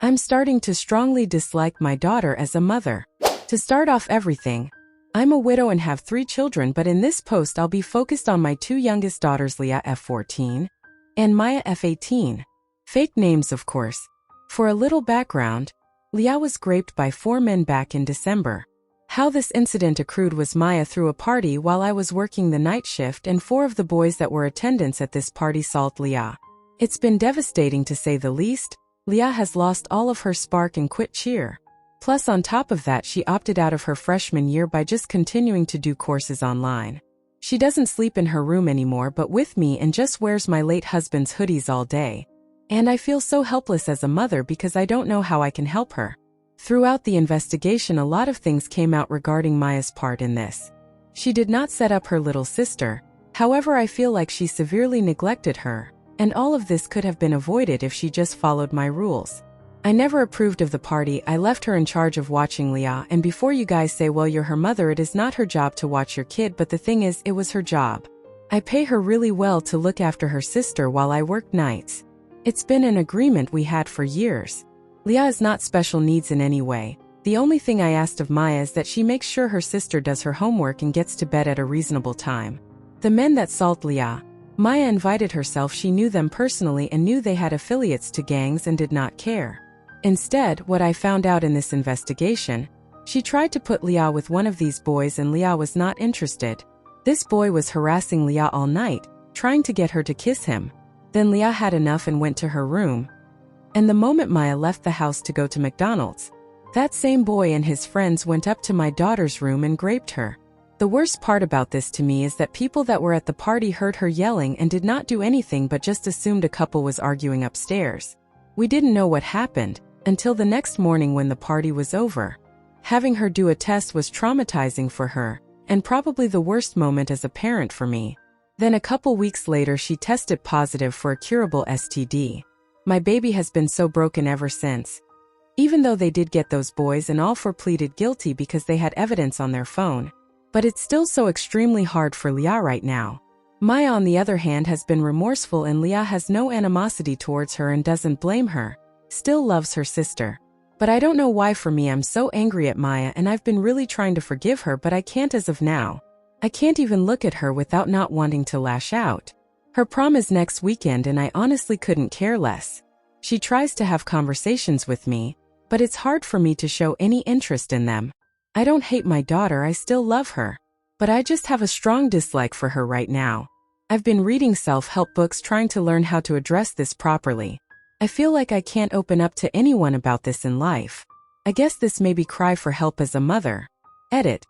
I'm starting to strongly dislike my daughter as a mother. To start off everything, I'm a widow and have 3 children, but in this post I'll be focused on my 2 youngest daughters, Leah F14 and Maya F18. Fake names, of course. For a little background, Leah was raped by 4 men back in December. How this incident accrued was Maya threw a party while I was working the night shift, and 4 of the boys that were attendants at this party assaulted Leah. It's been devastating to say the least. Leah has lost all of her spark and quit cheer. Plus, on top of that, she opted out of her freshman year by just continuing to do courses online. She doesn't sleep in her room anymore but with me and just wears my late husband's hoodies all day. And I feel so helpless as a mother because I don't know how I can help her. Throughout the investigation, a lot of things came out regarding Maya's part in this. She did not set up her little sister. However, I feel like she severely neglected her, and all of this could have been avoided if she just followed my rules. I never approved of the party. I left her in charge of watching Leah, and before you guys say, well, you're her mother, it is not her job to watch your kid, but the thing is, it was her job. I pay her really well to look after her sister while I work nights. It's been an agreement we had for years. Leah is not special needs in any way. The only thing I asked of Maya is that she makes sure her sister does her homework and gets to bed at a reasonable time. The men that assaulted Leah, Maya invited herself. She knew them personally and knew they had affiliates to gangs and did not care. Instead, what I found out in this investigation, she tried to put Leah with one of these boys and Leah was not interested. This boy was harassing Leah all night, trying to get her to kiss him. Then Leah had enough and went to her room. And the moment Maya left the house to go to McDonald's, that same boy and his friends went up to my daughter's room and raped her. The worst part about this to me is that people that were at the party heard her yelling and did not do anything but just assumed a couple was arguing upstairs. We didn't know what happened until the next morning when the party was over. Having her do a test was traumatizing for her, and probably the worst moment as a parent for me. Then a couple weeks later she tested positive for a curable STD. My baby has been so broken ever since. Even though they did get those boys and all 4 pleaded guilty because they had evidence on their phone. But it's still so extremely hard for Leah right now. Maya, on the other hand, has been remorseful and Leah has no animosity towards her and doesn't blame her. Still loves her sister. But I don't know why. For me, I'm so angry at Maya and I've been really trying to forgive her, but I can't as of now. I can't even look at her without not wanting to lash out. Her prom is next weekend and I honestly couldn't care less. She tries to have conversations with me, but it's hard for me to show any interest in them. I don't hate my daughter, I still love her. But I just have a strong dislike for her right now. I've been reading self-help books trying to learn how to address this properly. I feel like I can't open up to anyone about this in life. I guess this may be cry for help as a mother. Edit.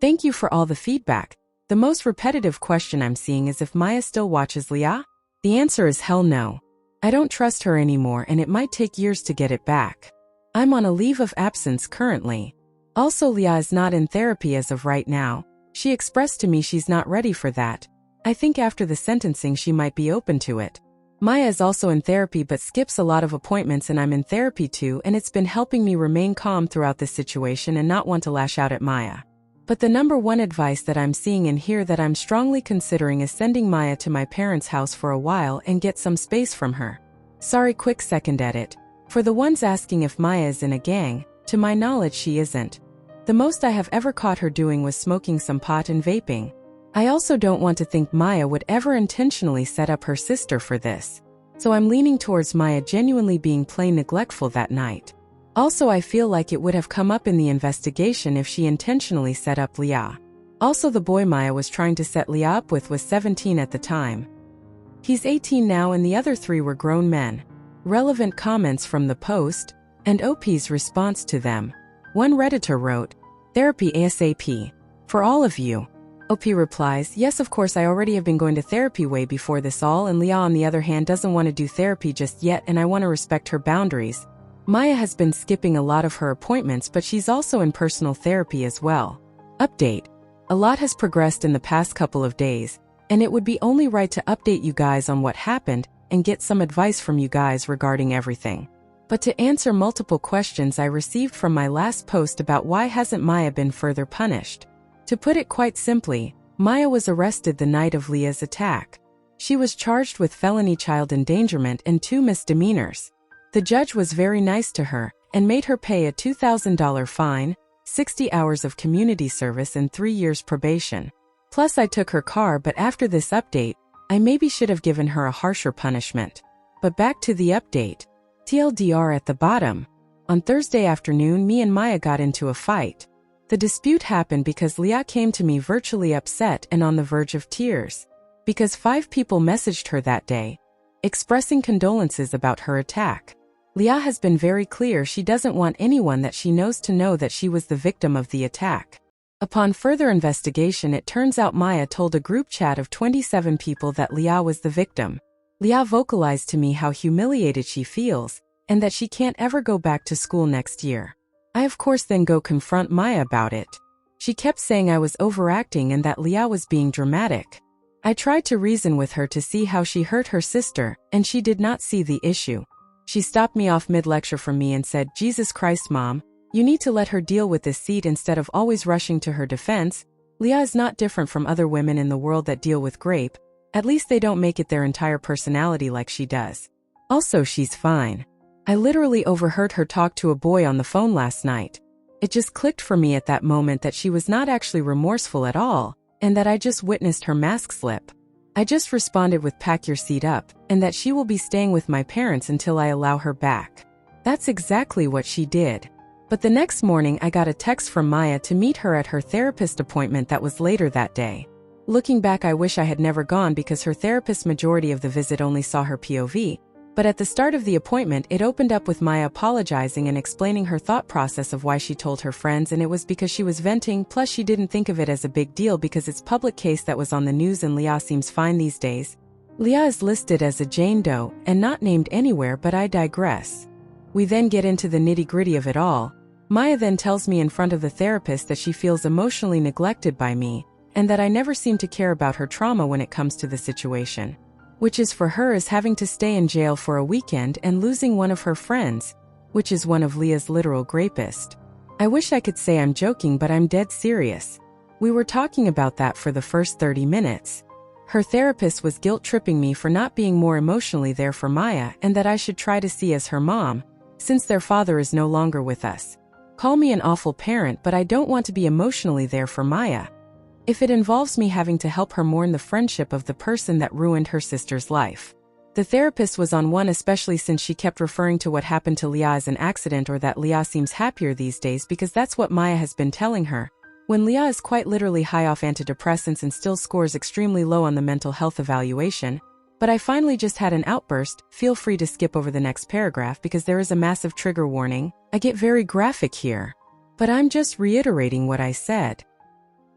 Thank you for all the feedback. The most repetitive question I'm seeing is if Maya still watches Leah? The answer is hell no. I don't trust her anymore and it might take years to get it back. I'm on a leave of absence currently. Also, Leah is not in therapy as of right now. She expressed to me she's not ready for that. I think after the sentencing she might be open to it. Maya is also in therapy but skips a lot of appointments, and I'm in therapy too, and it's been helping me remain calm throughout this situation and not want to lash out at Maya. But the number one advice that I'm seeing in here that I'm strongly considering is sending Maya to my parents' house for a while and get some space from her. Sorry, quick second edit. For the ones asking if Maya is in a gang, to my knowledge she isn't. The most I have ever caught her doing was smoking some pot and vaping. I also don't want to think Maya would ever intentionally set up her sister for this. So I'm leaning towards Maya genuinely being plain neglectful that night. Also, I feel like it would have come up in the investigation if she intentionally set up Leah. Also, the boy Maya was trying to set Leah up with was 17 at the time. He's 18 now and the other 3 were grown men. Relevant comments from the post, and OP's response to them. One Redditor wrote, "Therapy ASAP. For all of you." OP replies, "Yes, of course, I already have been going to therapy way before this all, and Leah on the other hand doesn't want to do therapy just yet and I want to respect her boundaries. Maya has been skipping a lot of her appointments but she's also in personal therapy as well. Update. A lot has progressed in the past couple of days, and it would be only right to update you guys on what happened and get some advice from you guys regarding everything. But to answer multiple questions I received from my last post about why hasn't Maya been further punished. To put it quite simply, Maya was arrested the night of Leah's attack. She was charged with felony child endangerment and 2 misdemeanors. The judge was very nice to her and made her pay a $2,000 fine, 60 hours of community service and 3 years probation. Plus I took her car, but after this update, I maybe should have given her a harsher punishment. But back to the update. TLDR at the bottom. On Thursday afternoon, me and Maya got into a fight. The dispute happened because Leah came to me virtually upset and on the verge of tears. Because 5 people messaged her that day, expressing condolences about her attack. Leah has been very clear she doesn't want anyone that she knows to know that she was the victim of the attack. Upon further investigation, it turns out Maya told a group chat of 27 people that Leah was the victim. Leah vocalized to me how humiliated she feels, and that she can't ever go back to school next year. I of course then go confront Maya about it. She kept saying I was overacting and that Leah was being dramatic. I tried to reason with her to see how she hurt her sister, and she did not see the issue. She stopped me off mid-lecture from me and said, "Jesus Christ, Mom, you need to let her deal with this seat instead of always rushing to her defense. Leah is not different from other women in the world that deal with rape. At least they don't make it their entire personality like she does. Also, she's fine." I literally overheard her talk to a boy on the phone last night. It just clicked for me at that moment that she was not actually remorseful at all, and that I just witnessed her mask slip. I just responded with "pack your seat up," and that she will be staying with my parents until I allow her back. That's exactly what she did. But the next morning I got a text from Maya to meet her at her therapist appointment that was later that day. Looking back, I wish I had never gone because her therapist majority of the visit only saw her POV. But at the start of the appointment, it opened up with Maya apologizing and explaining her thought process of why she told her friends, and it was because she was venting, plus she didn't think of it as a big deal because it's public case that was on the news and Leah seems fine these days. Leah is listed as a Jane Doe and not named anywhere, but I digress. We then get into the nitty-gritty of it all. Maya then tells me in front of the therapist that she feels emotionally neglected by me, and that I never seem to care about her trauma when it comes to the situation. Which is for her is having to stay in jail for a weekend and losing one of her friends, which is one of Leah's literal rapists. I wish I could say I'm joking, but I'm dead serious. We were talking about that for the first 30 minutes. Her therapist was guilt-tripping me for not being more emotionally there for Maya and that I should try to see as her mom, since their father is no longer with us. Call me an awful parent, but I don't want to be emotionally there for Maya. If it involves me having to help her mourn the friendship of the person that ruined her sister's life. The therapist was on one, especially since she kept referring to what happened to Leah as an accident or that Leah seems happier these days because that's what Maya has been telling her, when Leah is quite literally high off antidepressants and still scores extremely low on the mental health evaluation. But I finally just had an outburst. Feel free to skip over the next paragraph because there is a massive trigger warning. I get very graphic here. But I'm just reiterating what I said.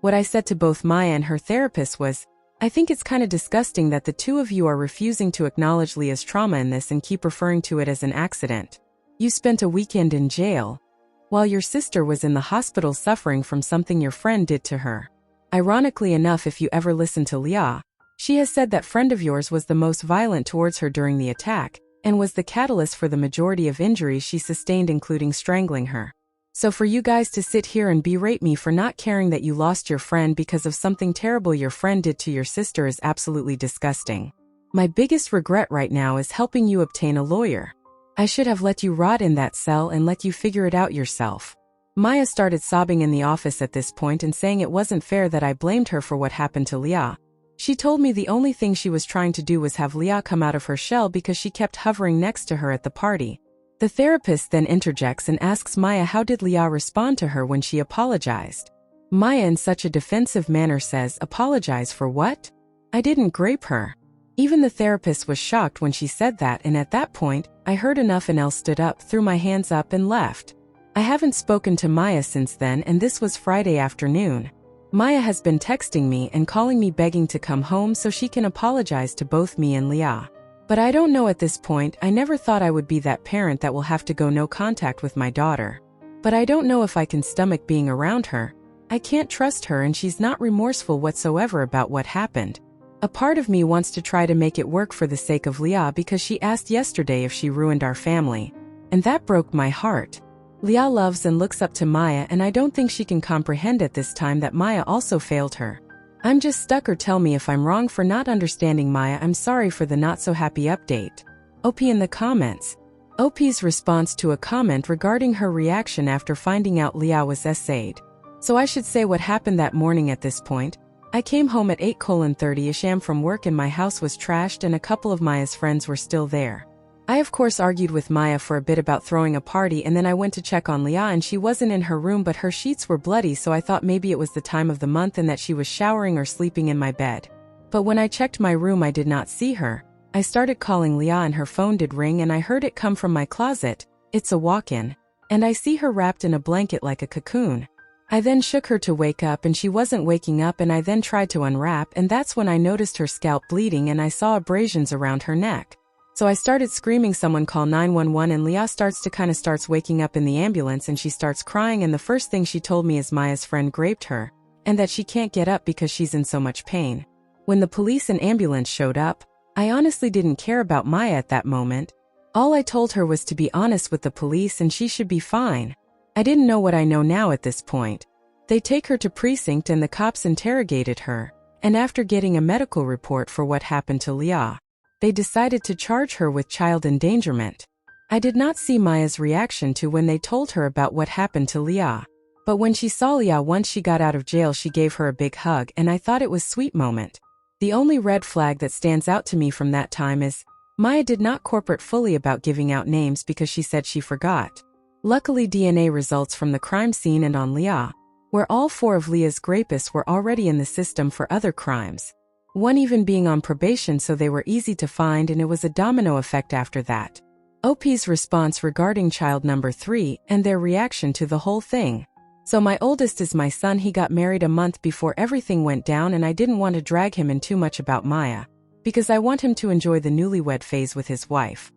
What I said to both Maya and her therapist was, I think it's kind of disgusting that the two of you are refusing to acknowledge Leah's trauma in this and keep referring to it as an accident. You spent a weekend in jail, while your sister was in the hospital suffering from something your friend did to her. Ironically enough, if you ever listen to Leah, she has said that friend of yours was the most violent towards her during the attack, and was the catalyst for the majority of injuries she sustained, including strangling her. So for you guys to sit here and berate me for not caring that you lost your friend because of something terrible your friend did to your sister is absolutely disgusting. My biggest regret right now is helping you obtain a lawyer. I should have let you rot in that cell and let you figure it out yourself. Maya started sobbing in the office at this point and saying it wasn't fair that I blamed her for what happened to Leah. She told me the only thing she was trying to do was have Leah come out of her shell because she kept hovering next to her at the party. The therapist then interjects and asks Maya how did Leah respond to her when she apologized. Maya in such a defensive manner says, apologize for what? I didn't grape her. Even the therapist was shocked when she said that, and at that point, I heard enough and else stood up, threw my hands up and left. I haven't spoken to Maya since then, and this was Friday afternoon. Maya has been texting me and calling me begging to come home so she can apologize to both me and Leah. But I don't know at this point. I never thought I would be that parent that will have to go no contact with my daughter. But I don't know if I can stomach being around her. I can't trust her and she's not remorseful whatsoever about what happened. A part of me wants to try to make it work for the sake of Leah because she asked yesterday if she ruined our family. And that broke my heart. Leah loves and looks up to Maya, and I don't think she can comprehend at this time that Maya also failed her. I'm just stuck, or tell me if I'm wrong for not understanding Maya. I'm sorry for the not so happy update. OP in the comments. OP's response to a comment regarding her reaction after finding out Leah was essayed. So I should say what happened that morning at this point. I came home at 8:30ish am from work and my house was trashed and a couple of Maya's friends were still there. I of course argued with Maya for a bit about throwing a party and then I went to check on Leah and she wasn't in her room but her sheets were bloody, so I thought maybe it was the time of the month and that she was showering or sleeping in my bed. But when I checked my room I did not see her. I started calling Leah and her phone did ring and I heard it come from my closet. It's a walk-in. And I see her wrapped in a blanket like a cocoon. I then shook her to wake up and she wasn't waking up and I then tried to unwrap and that's when I noticed her scalp bleeding and I saw abrasions around her neck. So I started screaming someone call 911 and Leah starts waking up in the ambulance and she starts crying and the first thing she told me is Maya's friend raped her and that she can't get up because she's in so much pain. When the police and ambulance showed up, I honestly didn't care about Maya at that moment. All I told her was to be honest with the police and she should be fine. I didn't know what I know now at this point. They take her to precinct and the cops interrogated her, and after getting a medical report for what happened to Leah, they decided to charge her with child endangerment. I did not see Maya's reaction to when they told her about what happened to Leah. But when she saw Leah once she got out of jail she gave her a big hug and I thought it was a sweet moment. The only red flag that stands out to me from that time is, Maya did not cooperate fully about giving out names because she said she forgot. Luckily DNA results from the crime scene and on Leah, where all 4 of Leah's rapists were already in the system for other crimes. One even being on probation so they were easy to find and it was a domino effect after that. OP's response regarding child number 3 and their reaction to the whole thing. So my oldest is my son. He got married a month before everything went down and I didn't want to drag him in too much about Maya, because I want him to enjoy the newlywed phase with his wife.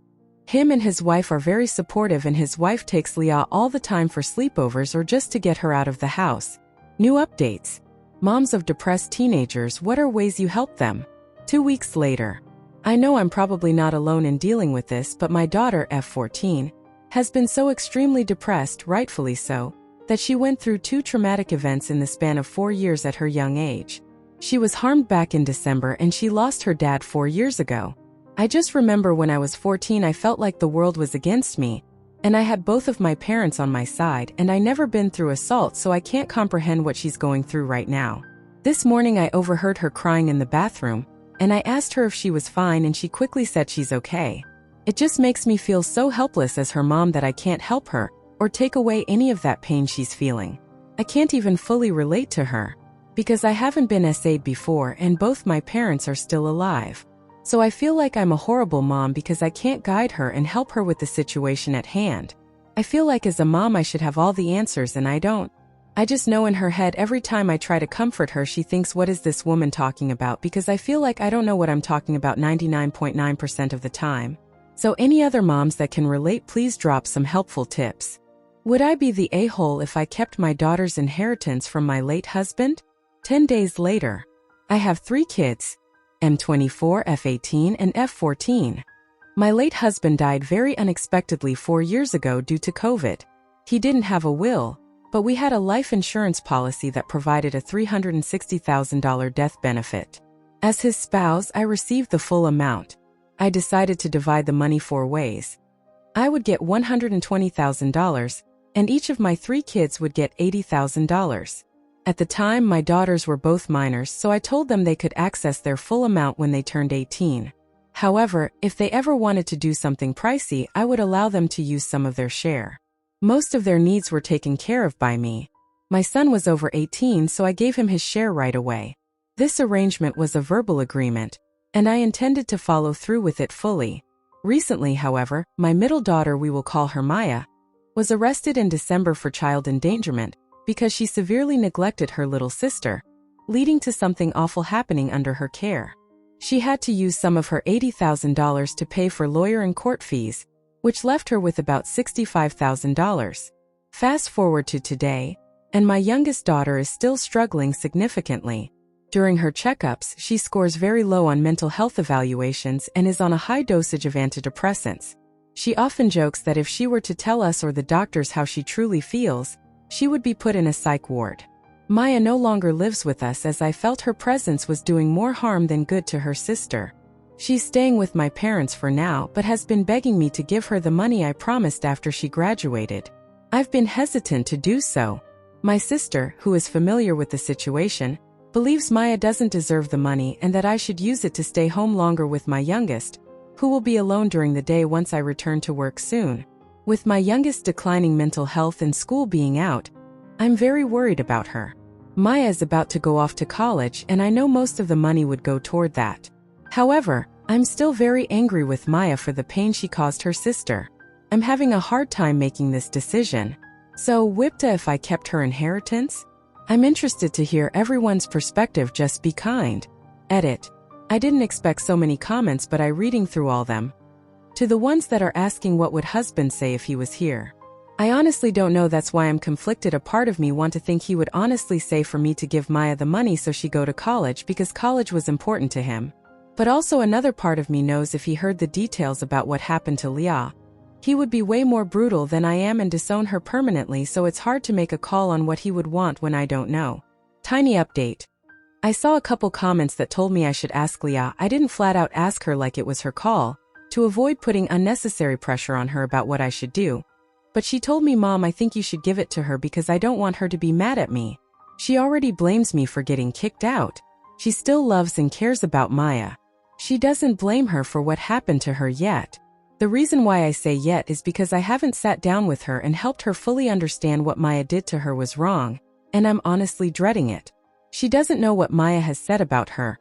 Him and his wife are very supportive and his wife takes Leah all the time for sleepovers or just to get her out of the house. New updates. Moms of depressed teenagers, what are ways you help them? 2 weeks later. I know I'm probably not alone in dealing with this, but my daughter, F14, has been so extremely depressed, rightfully so, that she went through 2 traumatic events in the span of 4 years at her young age. She was harmed back in December and she lost her dad 4 years ago. I just remember when I was 14 I felt like the world was against me, and I had both of my parents on my side and I never been through assault so I can't comprehend what she's going through right now. This morning I overheard her crying in the bathroom, and I asked her if she was fine and she quickly said she's okay. It just makes me feel so helpless as her mom that I can't help her, or take away any of that pain she's feeling. I can't even fully relate to her, because I haven't been SA'd before and both my parents are still alive. So I feel like I'm a horrible mom because I can't guide her and help her with the situation at hand. I feel like as a mom I should have all the answers and I don't. I just know in her head every time I try to comfort her she thinks, what is this woman talking about, because I feel like I don't know what I'm talking about 99.9% of the time. So any other moms that can relate, please drop some helpful tips. Would I be the a-hole if I kept my daughter's inheritance from my late husband? 10 days later. I have 3 kids. M24, F18, and F14. My late husband died very unexpectedly 4 years ago due to COVID. He didn't have a will, but we had a life insurance policy that provided a $360,000 death benefit. As his spouse, I received the full amount. I decided to divide the money 4 ways. I would get $120,000, and each of my 3 kids would get $80,000. At the time, my daughters were both minors, so I told them they could access their full amount when they turned 18. However, if they ever wanted to do something pricey, I would allow them to use some of their share. Most of their needs were taken care of by me. My son was over 18, so I gave him his share right away. This arrangement was a verbal agreement, and I intended to follow through with it fully. Recently, however, my middle daughter, we will call her Maya, was arrested in December for child endangerment, because she severely neglected her little sister, leading to something awful happening under her care. She had to use some of her $80,000 to pay for lawyer and court fees, which left her with about $65,000. Fast forward to today, and my youngest daughter is still struggling significantly. During her checkups, she scores very low on mental health evaluations and is on a high dosage of antidepressants. She often jokes that if she were to tell us or the doctors how she truly feels, she would be put in a psych ward. Maya no longer lives with us as I felt her presence was doing more harm than good to her sister. She's staying with my parents for now but has been begging me to give her the money I promised after she graduated. I've been hesitant to do so. My sister, who is familiar with the situation, believes Maya doesn't deserve the money and that I should use it to stay home longer with my youngest, who will be alone during the day once I return to work soon. With my youngest declining mental health and school being out, I'm very worried about her. Maya is about to go off to college and I know most of the money would go toward that. However, I'm still very angry with Maya for the pain she caused her sister. I'm having a hard time making this decision. So, Wipta, if I kept her inheritance? I'm interested to hear everyone's perspective. Just be kind. Edit. I didn't expect so many comments, but I'm reading through all them. To the ones that are asking what would husband say if he was here. I honestly don't know, that's why I'm conflicted. A part of me want to think he would honestly say for me to give Maya the money so she go to college because college was important to him. But also another part of me knows if he heard the details about what happened to Leah, he would be way more brutal than I am and disown her permanently, so it's hard to make a call on what he would want when I don't know. Tiny update. I saw a couple comments that told me I should ask Leah. I didn't flat out ask her like it was her call, to avoid putting unnecessary pressure on her about what I should do. But she told me, Mom, I think you should give it to her because I don't want her to be mad at me. She already blames me for getting kicked out. She still loves and cares about Maya. She doesn't blame her for what happened to her yet. The reason why I say yet is because I haven't sat down with her and helped her fully understand what Maya did to her was wrong, and I'm honestly dreading it. She doesn't know what Maya has said about her,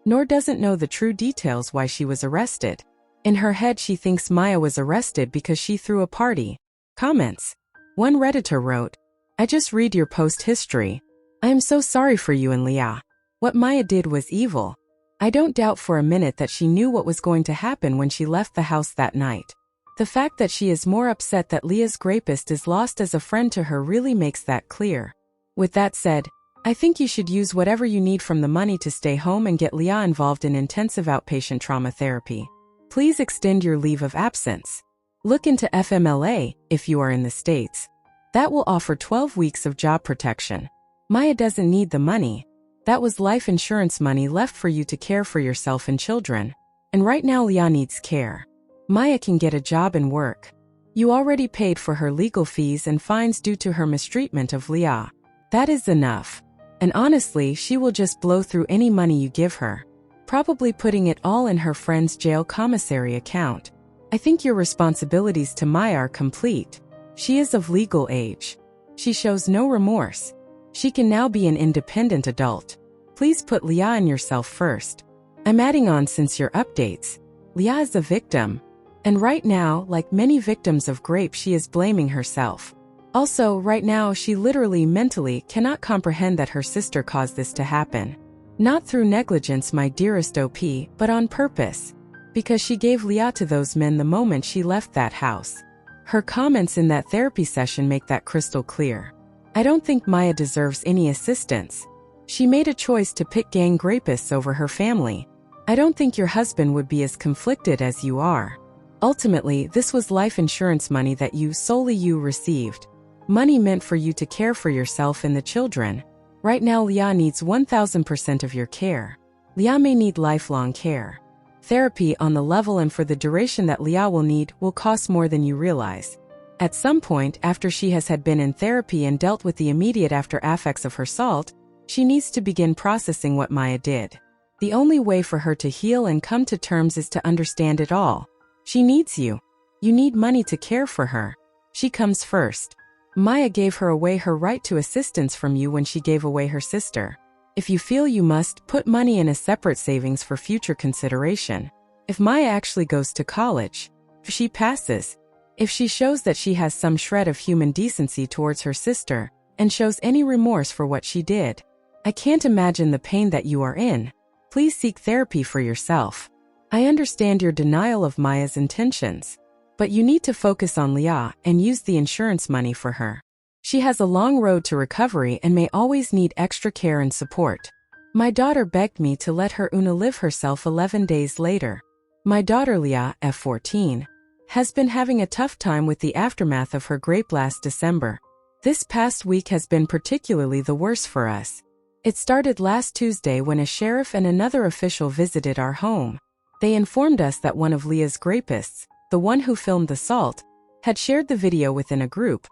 nor doesn't know the true details why she was arrested. In her head she thinks Maya was arrested because she threw a party. Comments. One Redditor wrote, I just read your post history. I am so sorry for you and Leah. What Maya did was evil. I don't doubt for a minute that she knew what was going to happen when she left the house that night. The fact that she is more upset that Leah's rapist is lost as a friend to her really makes that clear. With that said, I think you should use whatever you need from the money to stay home and get Leah involved in intensive outpatient trauma therapy. Please extend your leave of absence. Look into FMLA, if you are in the States. That will offer 12 weeks of job protection. Maya doesn't need the money. That was life insurance money left for you to care for yourself and children. And right now Leah needs care. Maya can get a job and work. You already paid for her legal fees and fines due to her mistreatment of Leah. That is enough. And honestly, she will just blow through any money you give her, probably putting it all in her friend's jail commissary account. I think your responsibilities to Maya are complete. She is of legal age. She shows no remorse. She can now be an independent adult. Please put Leah and yourself first. I'm adding on since your updates. Leah is a victim. And right now, like many victims of rape, she is blaming herself. Also, right now she literally mentally cannot comprehend that her sister caused this to happen. Not through negligence, my dearest OP, but on purpose. Because she gave Leah to those men the moment she left that house. Her comments in that therapy session make that crystal clear. I don't think Maya deserves any assistance. She made a choice to pick gang rapists over her family. I don't think your husband would be as conflicted as you are. Ultimately, this was life insurance money that solely you received. Money meant for you to care for yourself and the children. Right now Leah needs 1000% of your care. Leah may need lifelong care. Therapy on the level and for the duration that Leah will need will cost more than you realize. At some point after she has been in therapy and dealt with the immediate after effects of her assault, she needs to begin processing what Maya did. The only way for her to heal and come to terms is to understand it all. She needs you. You need money to care for her. She comes first. Maya gave her away her right to assistance from you when she gave away her sister. If you feel you must, put money in a separate savings for future consideration. If Maya actually goes to college, if she passes, if she shows that she has some shred of human decency towards her sister, and shows any remorse for what she did, I can't imagine the pain that you are in. Please seek therapy for yourself. I understand your denial of Maya's intentions, but you need to focus on Leah and use the insurance money for her. She has a long road to recovery and may always need extra care and support. My daughter begged me to let her Una live herself 11 days later. My daughter Leah, F14, has been having a tough time with the aftermath of her rape last December. This past week has been particularly the worst for us. It started last Tuesday when a sheriff and another official visited our home. They informed us that one of Leah's rapists, the one who filmed the assault, had shared the video within a group,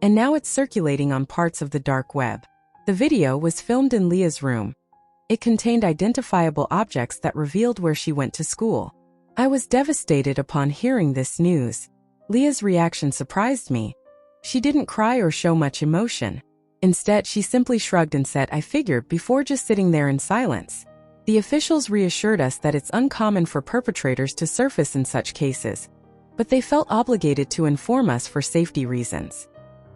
and now it's circulating on parts of the dark web. The video was filmed in Leah's room. It contained identifiable objects that revealed where she went to school. I was devastated upon hearing this news. Leah's reaction surprised me. She didn't cry or show much emotion. Instead, she simply shrugged and said, "I figured," before just sitting there in silence. The officials reassured us that it's uncommon for perpetrators to surface in such cases, but they felt obligated to inform us for safety reasons.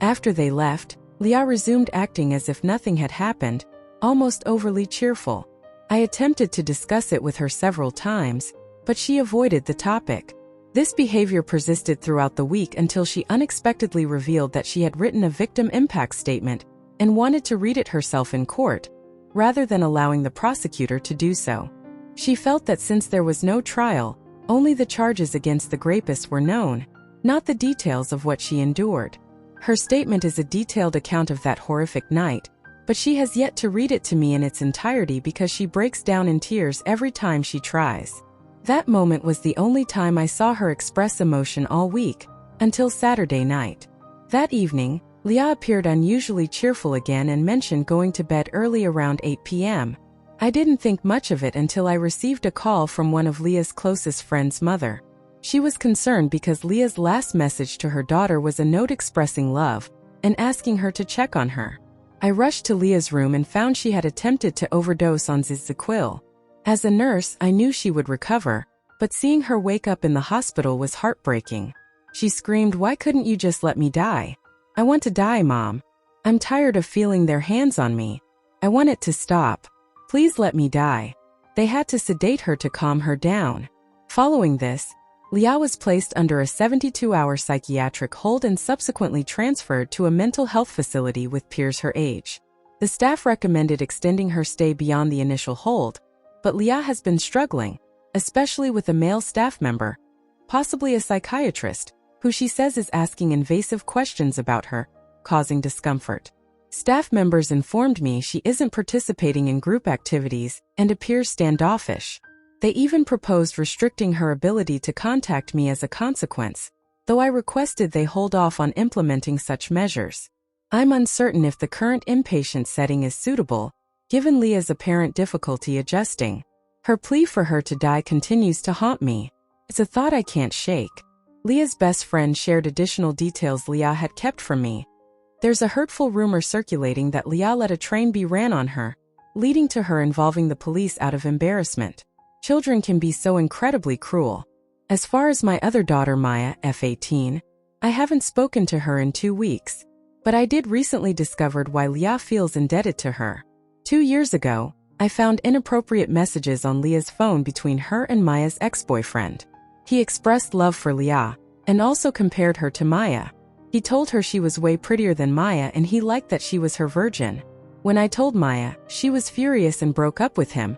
After they left, Leah resumed acting as if nothing had happened, almost overly cheerful. I attempted to discuss it with her several times, but she avoided the topic. This behavior persisted throughout the week until she unexpectedly revealed that she had written a victim impact statement and wanted to read it herself in court, rather than allowing the prosecutor to do so. She felt that since there was no trial, only the charges against the rapist were known, not the details of what she endured. Her statement is a detailed account of that horrific night, but she has yet to read it to me in its entirety because she breaks down in tears every time she tries. That moment was the only time I saw her express emotion all week, until Saturday night. That evening, Leah appeared unusually cheerful again and mentioned going to bed early around 8 p.m. I didn't think much of it until I received a call from one of Leah's closest friends' mother. She was concerned because Leah's last message to her daughter was a note expressing love and asking her to check on her. I rushed to Leah's room and found she had attempted to overdose on Zyzzyquil. As a nurse, I knew she would recover, but seeing her wake up in the hospital was heartbreaking. She screamed, "Why couldn't you just let me die? I want to die, Mom. I'm tired of feeling their hands on me. I want it to stop. Please let me die." They had to sedate her to calm her down. Following this, Leah was placed under a 72-hour psychiatric hold and subsequently transferred to a mental health facility with peers her age. The staff recommended extending her stay beyond the initial hold, but Leah has been struggling, especially with a male staff member, possibly a psychiatrist, who she says is asking invasive questions about her, causing discomfort. Staff members informed me she isn't participating in group activities and appears standoffish. They even proposed restricting her ability to contact me as a consequence, though I requested they hold off on implementing such measures. I'm uncertain if the current inpatient setting is suitable, given Leah's apparent difficulty adjusting. Her plea for her to die continues to haunt me. It's a thought I can't shake. Leah's best friend shared additional details Leah had kept from me. There's a hurtful rumor circulating that Leah let a train be ran on her, leading to her involving the police out of embarrassment. Children can be so incredibly cruel. As far as my other daughter Maya, F18, I haven't spoken to her in 2 weeks, but I did recently discover why Leah feels indebted to her. 2 years ago, I found inappropriate messages on Leah's phone between her and Maya's ex-boyfriend. He expressed love for Leah, and also compared her to Maya. He told her she was way prettier than Maya and he liked that she was her virgin. When I told Maya, she was furious and broke up with him,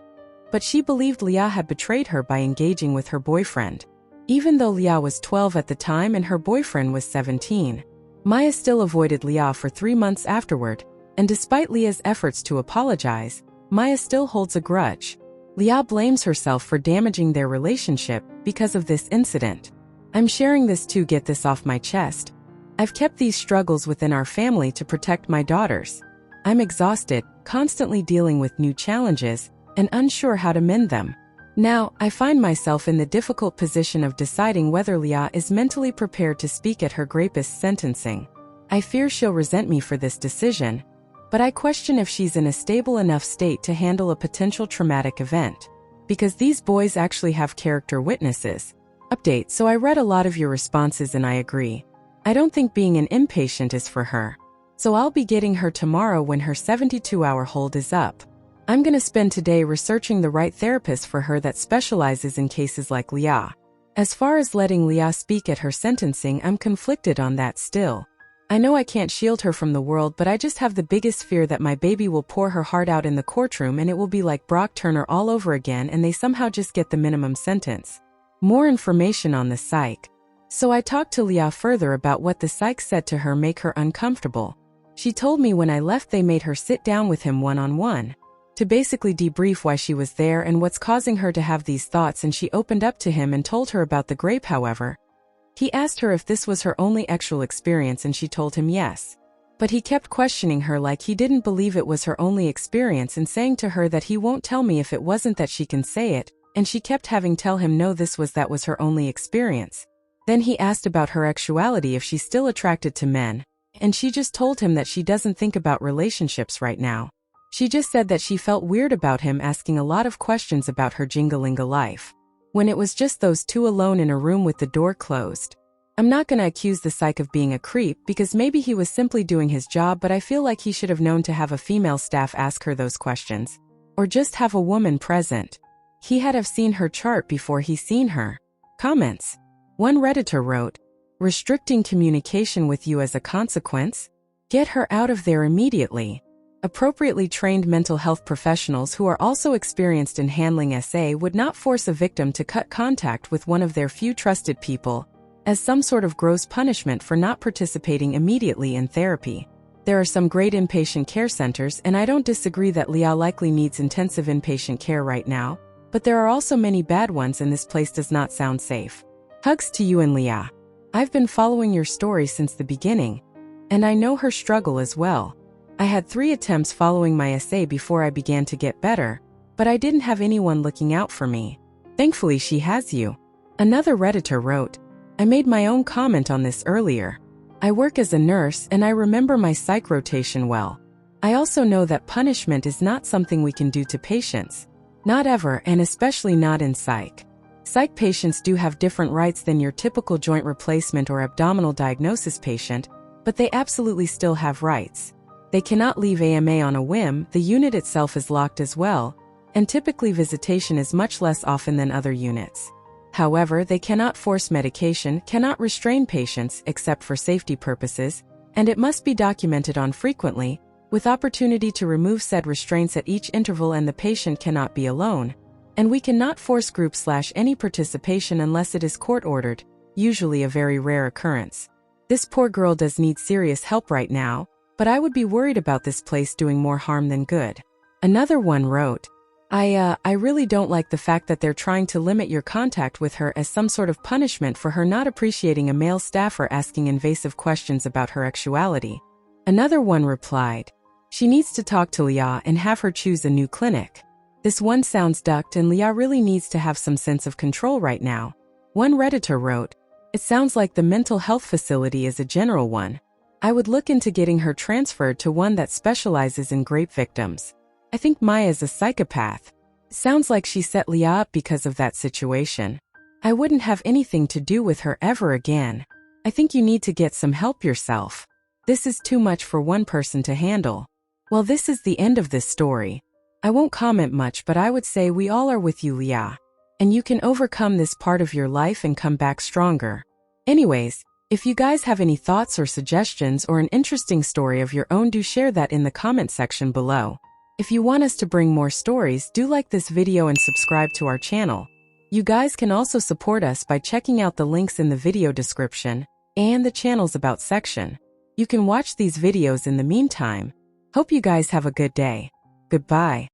but she believed Leah had betrayed her by engaging with her boyfriend. Even though Leah was 12 at the time and her boyfriend was 17, Maya still avoided Leah for 3 months afterward, and despite Leah's efforts to apologize, Maya still holds a grudge. Leah blames herself for damaging their relationship because of this incident. I'm sharing this to get this off my chest. I've kept these struggles within our family to protect my daughters. I'm exhausted, constantly dealing with new challenges, and unsure how to mend them. Now, I find myself in the difficult position of deciding whether Leah is mentally prepared to speak at her rapist's sentencing. I fear she'll resent me for this decision, but I question if she's in a stable enough state to handle a potential traumatic event. Because these boys actually have character witnesses. Update: so I read a lot of your responses and I agree. I don't think being an inpatient is for her. So I'll be getting her tomorrow when her 72-hour hold is up. I'm gonna spend today researching the right therapist for her that specializes in cases like Leah. As far as letting Leah speak at her sentencing, I'm conflicted on that still. I know I can't shield her from the world, but I just have the biggest fear that my baby will pour her heart out in the courtroom and it will be like Brock Turner all over again and they somehow just get the minimum sentence. More information on the psych. So I talked to Leah further about what the psych said to her make her uncomfortable. She told me when I left they made her sit down with him one-on-one. to basically debrief why she was there and what's causing her to have these thoughts, and she opened up to him and told her about the grape. However, he asked her if this was her only actual experience and she told him yes. But he kept questioning her like he didn't believe it was her only experience and saying to her that he won't tell me if it wasn't that she can say it, and she kept having tell him no, that was her only experience. Then he asked about her actuality, if she's still attracted to men, and she just told him that she doesn't think about relationships right now. She just said that she felt weird about him asking a lot of questions about her jingalinga life, when it was just those two alone in a room with the door closed. I'm not gonna accuse the psych of being a creep because maybe he was simply doing his job, but I feel like he should have known to have a female staff ask her those questions, or just have a woman present. He had have seen her chart before he seen her. Comments. One Redditor wrote, "Restricting communication with you as a consequence? Get her out of there immediately." Appropriately trained mental health professionals who are also experienced in handling SA would not force a victim to cut contact with one of their few trusted people as some sort of gross punishment for not participating immediately in therapy. There are some great inpatient care centers, and I don't disagree that Leah likely needs intensive inpatient care right now, but there are also many bad ones, and this place does not sound safe. Hugs to you and Leah. I've been following your story since the beginning, and I know her struggle as well. I had 3 attempts following my SA before I began to get better, but I didn't have anyone looking out for me. Thankfully she has you. Another Redditor wrote, I made my own comment on this earlier. I work as a nurse and I remember my psych rotation well. I also know that punishment is not something we can do to patients. Not ever, and especially not in psych. Psych patients do have different rights than your typical joint replacement or abdominal diagnosis patient, but they absolutely still have rights. They cannot leave AMA on a whim, the unit itself is locked as well, and typically visitation is much less often than other units. However, they cannot force medication, cannot restrain patients except for safety purposes, and it must be documented on frequently, with opportunity to remove said restraints at each interval, and the patient cannot be alone. And we cannot force group/any participation unless it is court-ordered, usually a very rare occurrence. This poor girl does need serious help right now, but I would be worried about this place doing more harm than good. Another one wrote, I really don't like the fact that they're trying to limit your contact with her as some sort of punishment for her not appreciating a male staffer asking invasive questions about her sexuality. Another one replied, she needs to talk to Leah and have her choose a new clinic. This one sounds ducked, and Leah really needs to have some sense of control right now. One Redditor wrote, it sounds like the mental health facility is a general one. I would look into getting her transferred to one that specializes in grape victims. I think Maya's a psychopath. Sounds like she set Leah up because of that situation. I wouldn't have anything to do with her ever again. I think you need to get some help yourself. This is too much for one person to handle. Well, this is the end of this story. I won't comment much, but I would say we all are with you, Leah. And you can overcome this part of your life and come back stronger. Anyways, if you guys have any thoughts or suggestions or an interesting story of your own, do share that in the comment section below. If you want us to bring more stories, do like this video and subscribe to our channel. You guys can also support us by checking out the links in the video description and the channel's About section. You can watch these videos in the meantime. Hope you guys have a good day. Goodbye.